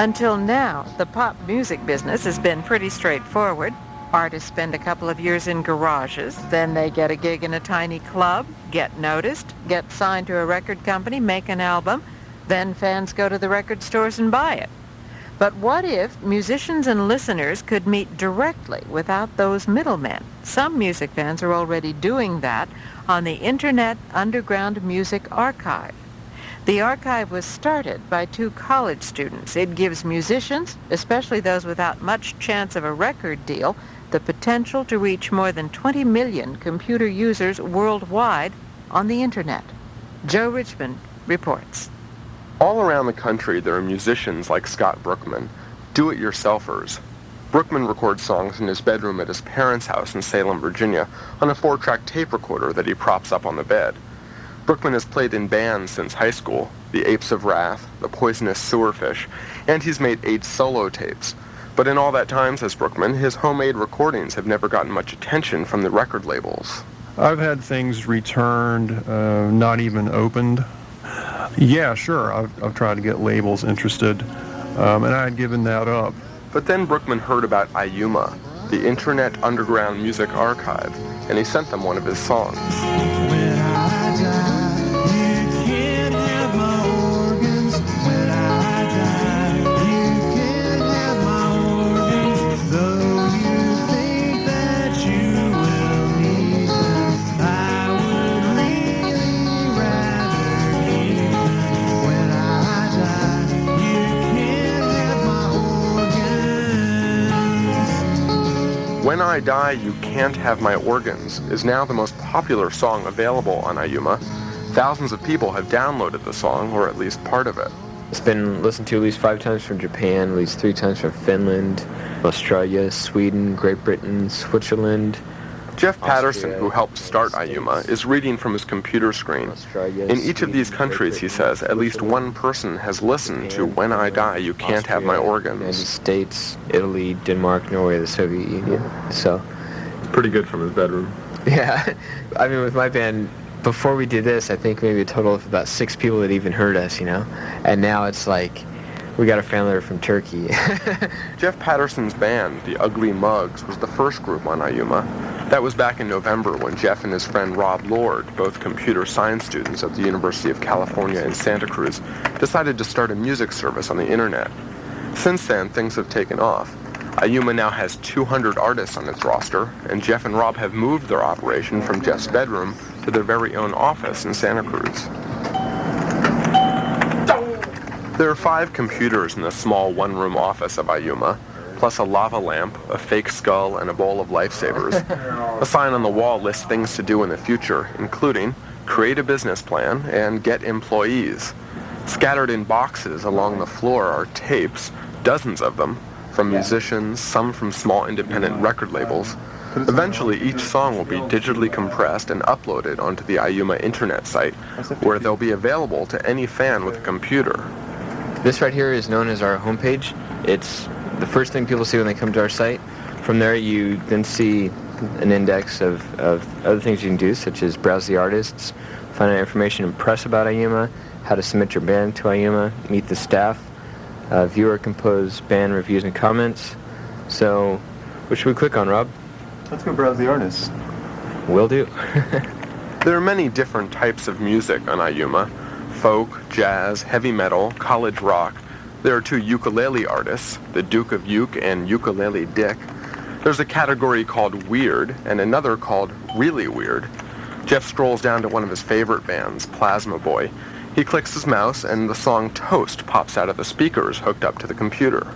Until now, the pop music business has been pretty straightforward. Artists spend a couple of years in garages, then they get a gig in a tiny club, get noticed, get signed to a record company, make an album, then fans go to the record stores and buy it. But what if musicians and listeners could meet directly without those middlemen? Some music fans are already doing that on the Internet Underground Music Archive. The archive was started by 2 college students. It gives musicians, especially those without much chance of a record deal, the potential to reach more than 20 million computer users worldwide on the Internet. Joe Richmond reports. All around the country, there are musicians like Scott Brookman, do-it-yourselfers. Brookman records songs in his bedroom at his parents' house in Salem, Virginia, on a 4-track tape recorder that he props up on the bed. Brookman has played in bands since high school, the Apes of Wrath, the Poisonous Sewerfish, and he's made 8 solo tapes. But in all that time, says Brookman, his homemade recordings have never gotten much attention from the record labels. I've had things returned, not even opened. Yeah, sure, I've tried to get labels interested, and I had given that up. But then Brookman heard about Iuma, the Internet Underground Music Archive, and he sent them one of his songs. When I Die, You Can't Have My Organs is now the most popular song available on Iuma. Thousands of people have downloaded the song, or at least part of it. It's been listened to at least 5 times from Japan, at least 3 times from Finland, Australia, Sweden, Great Britain, Switzerland. Jeff Patterson, who helped start Iuma, is reading from his computer screen. In each of these countries, he says, at least one person has listened to When I Die, You Can't Have My Organs. United States, Italy, Denmark, Norway, the Soviet Union. So, pretty good from his bedroom. Yeah, I mean, with my band, before we did this, I think maybe a total of about 6 people had even heard us, you know? And now it's like, we got a fan letter from Turkey. Jeff Patterson's band, the Ugly Mugs, was the first group on Iuma. That was back in November when Jeff and his friend Rob Lord, both computer science students at the University of California in Santa Cruz, decided to start a music service on the internet. Since then, things have taken off. Iuma now has 200 artists on its roster, and Jeff and Rob have moved their operation from Jeff's bedroom to their very own office in Santa Cruz. There are 5 computers in the small one-room office of Iuma, plus a lava lamp, a fake skull, and a bowl of lifesavers. A sign on the wall lists things to do in the future, including create a business plan and get employees. Scattered in boxes along the floor are tapes, dozens of them, from musicians, some from small independent record labels. Eventually, each song will be digitally compressed and uploaded onto the Iuma internet site, where they'll be available to any fan with a computer. This right here is known as our homepage. It's the first thing people see when they come to our site. From there, you then see an index of other things you can do, such as browse the artists, find out information in press about Iuma, how to submit your band to Iuma, meet the staff, view or compose band reviews and comments. So, what should we click on, Rob? Let's go browse the artists. Will do. There are many different types of music on Iuma: folk, jazz, heavy metal, college rock. There are 2 ukulele artists, the Duke of Uke and Ukulele Dick. There's a category called Weird and another called Really Weird. Jeff scrolls down to one of his favorite bands, Plasma Boy. He clicks his mouse and the song Toast pops out of the speakers hooked up to the computer.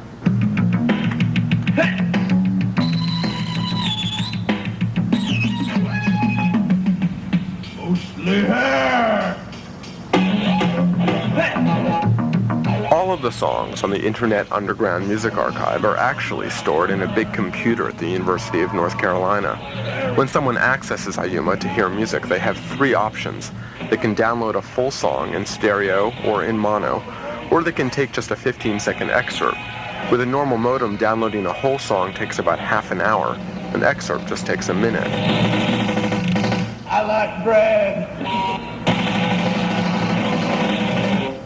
All of the songs on the Internet Underground Music Archive are actually stored in a big computer at the University of North Carolina. When someone accesses Iuma to hear music, they have 3 options. They can download a full song in stereo or in mono, or they can take just a 15-second excerpt. With a normal modem, downloading a whole song takes about half an hour. An excerpt just takes a minute. I like bread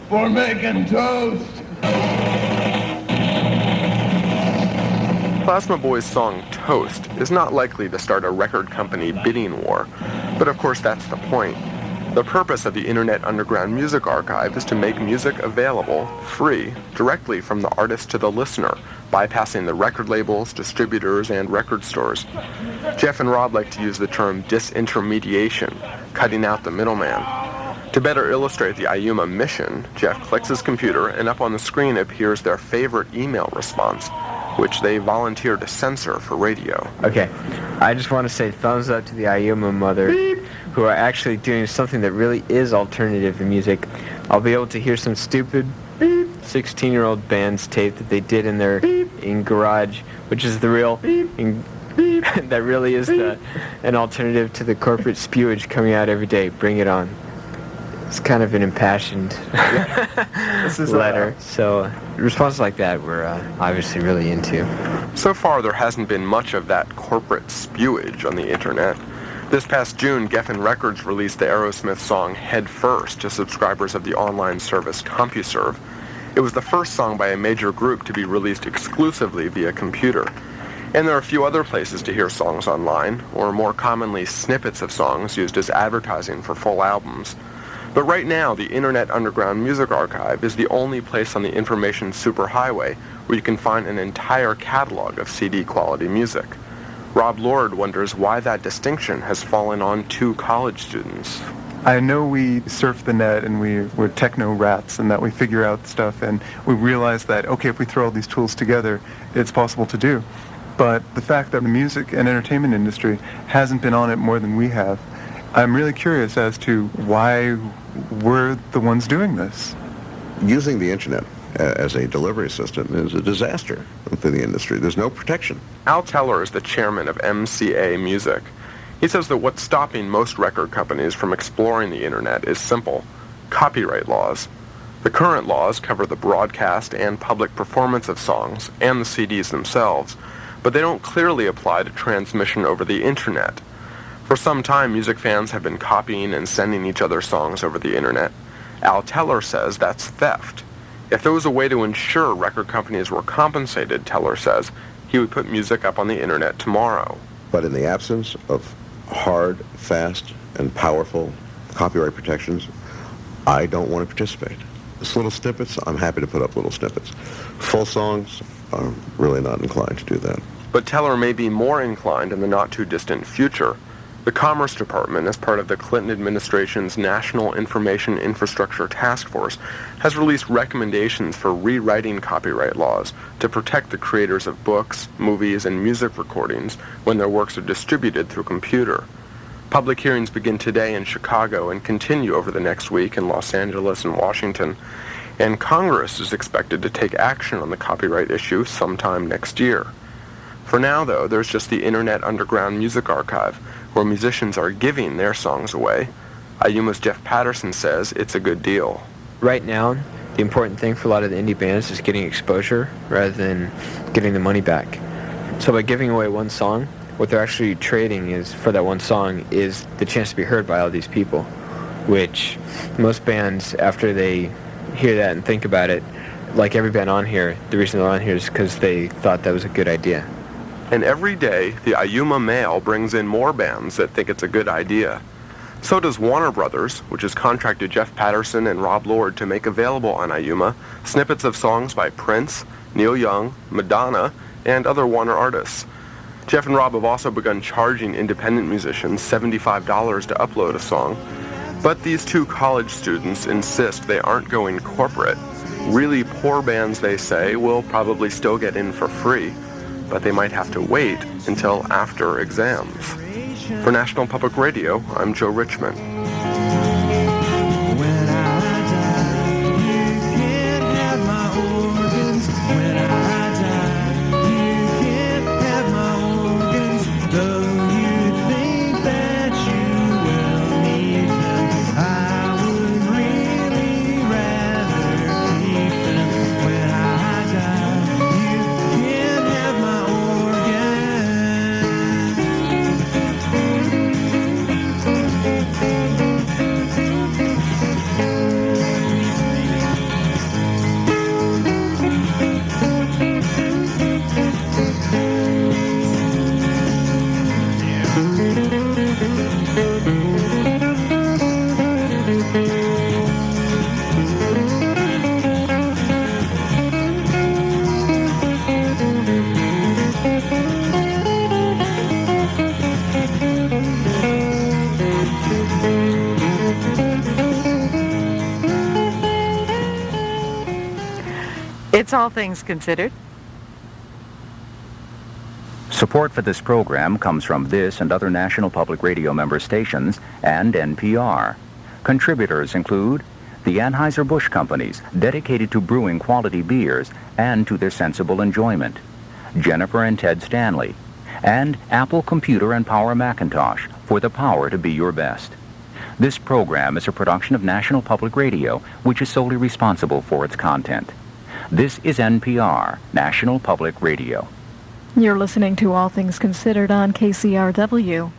for making toast. Plasma Boy's song Toast is not likely to start a record company bidding war, but of course that's the point. The purpose of the Internet Underground Music Archive is to make music available, free, directly from the artist to the listener, bypassing the record labels, distributors, and record stores. Jeff and Rob like to use the term disintermediation, cutting out the middleman. To better illustrate the Iuma mission, Jeff clicks his computer, and up on the screen appears their favorite email response, which they volunteer to censor for radio. Okay, I just want to say thumbs up to the Iuma mother, who are actually doing something that really is alternative in music. I'll be able to hear some stupid 16-year-old band's tape that they did in their garage, which is the real that really is an alternative to the corporate spewage coming out every day. Bring it on. It's kind of an impassioned letter, so responses like that we're obviously really into. So far, there hasn't been much of that corporate spewage on the internet. This past June, Geffen Records released the Aerosmith song Head First to subscribers of the online service CompuServe. It was the first song by a major group to be released exclusively via computer. And there are a few other places to hear songs online, or more commonly snippets of songs used as advertising for full albums. But right now, the Internet Underground Music Archive is the only place on the information superhighway where you can find an entire catalog of CD-quality music. Rob Lord wonders why that distinction has fallen on two college students. I know we surf the net and we're techno rats and that we figure out stuff and we realize that, okay, if we throw all these tools together, it's possible to do. But the fact that the music and entertainment industry hasn't been on it more than we have, I'm really curious as to why we're the ones doing this. Using the internet as a delivery system is a disaster for the industry. There's no protection. Al Teller is the chairman of MCA Music. He says that what's stopping most record companies from exploring the internet is simple: copyright laws. The current laws cover the broadcast and public performance of songs and the CDs themselves, but they don't clearly apply to transmission over the internet. For some time, music fans have been copying and sending each other songs over the internet. Al Teller says that's theft. If there was a way to ensure record companies were compensated, Teller says, he would put music up on the internet tomorrow. But in the absence of hard, fast, and powerful copyright protections, I don't want to participate. Just little snippets, I'm happy to put up little snippets. Full songs, I'm really not inclined to do that. But Teller may be more inclined in the not-too-distant future. The Commerce Department, as part of the Clinton administration's National Information Infrastructure Task Force, has released recommendations for rewriting copyright laws to protect the creators of books, movies, and music recordings when their works are distributed through computer. Public hearings begin today in Chicago and continue over the next week in Los Angeles and Washington, and Congress is expected to take action on the copyright issue sometime next year. For now, though, there's just the Internet Underground Music Archive, where musicians are giving their songs away. Iuma's Jeff Patterson says it's a good deal. Right now, the important thing for a lot of the indie bands is getting exposure rather than getting the money back. So by giving away one song, what they're actually trading is for that one song is the chance to be heard by all these people, which most bands, after they hear that and think about it, like every band on here, the reason they're on here is because they thought that was a good idea. And every day, the Iuma mail brings in more bands that think it's a good idea. So does Warner Brothers, which has contracted Jeff Patterson and Rob Lord to make available on Iuma snippets of songs by Prince, Neil Young, Madonna, and other Warner artists. Jeff and Rob have also begun charging independent musicians $75 to upload a song. But these two college students insist they aren't going corporate. Really poor bands, they say, will probably still get in for free, but they might have to wait until after exams. For National Public Radio, I'm Joe Richmond. It's All Things Considered. Support for this program comes from this and other National Public Radio member stations and NPR. Contributors include the Anheuser-Busch Companies, dedicated to brewing quality beers and to their sensible enjoyment, Jennifer and Ted Stanley, and Apple Computer and Power Macintosh for the power to be your best. This program is a production of National Public Radio, which is solely responsible for its content. This is NPR, National Public Radio. You're listening to All Things Considered on KCRW.